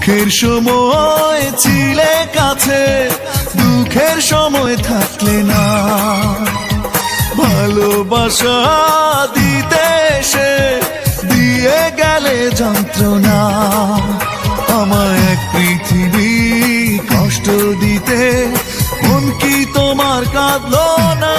সুখের সময় ছিলে কাছে, দুঃখের সময় থাকলে না। ভালোবাসা দিতে এসে দিয়ে গেলে যন্ত্রণা। আমায় এক পৃথিবী কষ্ট দিতে, মন কি তোমার কাঁদলো না?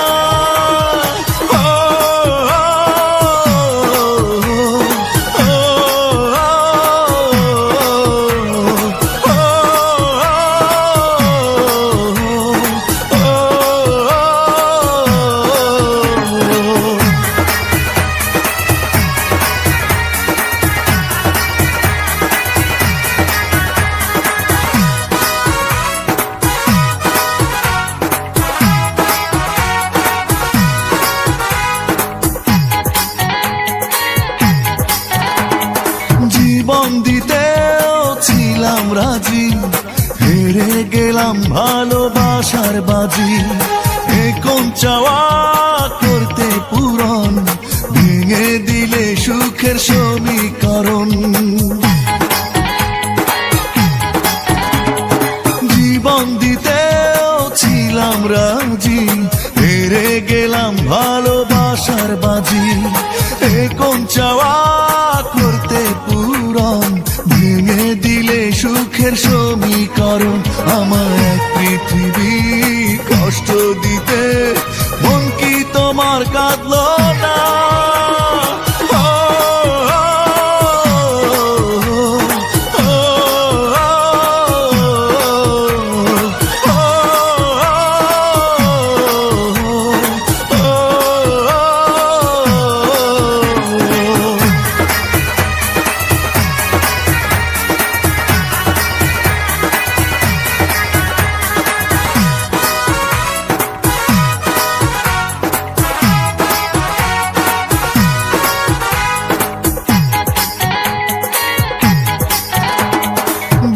জীবন দিতেও ছিলাম রাজি, হেরে গেলাম ভালোবাসার বাজি। এখন চাওয়া করতে পূরণ, ভেঙে দিলে সুখের সমীকরণ। জীবন দিতেও ছিলাম রাজি, হেরে গেলাম ভালোবাসার বাজি। এখন চাওয়া করতে পূরণ, ভেঙে দিলে সুখের সমীকরণ। আমার এক পৃথিবী কষ্ট দিতে, মন কি তোমার কাঁদলো না?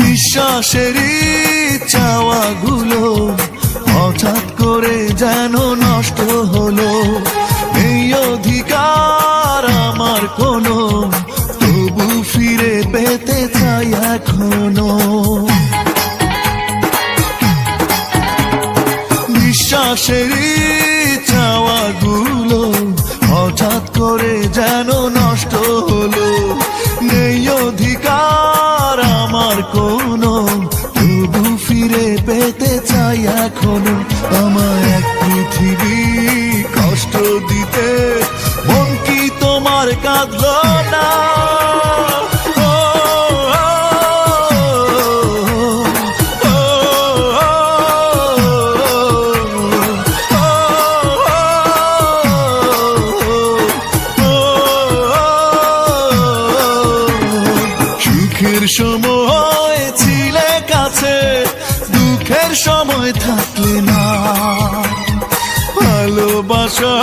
বিশ্বাসেরই চাওয়াগুলো হঠাৎ করে যেন নষ্ট হলো। এই অধিকার আমার কোনো, তবু ফিরে পেতে চাই এখনো। বিশ্বাসেরই চাওয়াগুলো হঠাৎ করে যেন নষ্ট হলো। নেই অধিকার আমার কোনো, তবু ফিরে পেতে চাই এখনো। আমার এক পৃথিবী কষ্ট দিতে, মন কি তোমার কাঁদলো না? সুখের সময় ছিলে কাছে, দুঃখের সময় থাকলে না। ভালোবাসা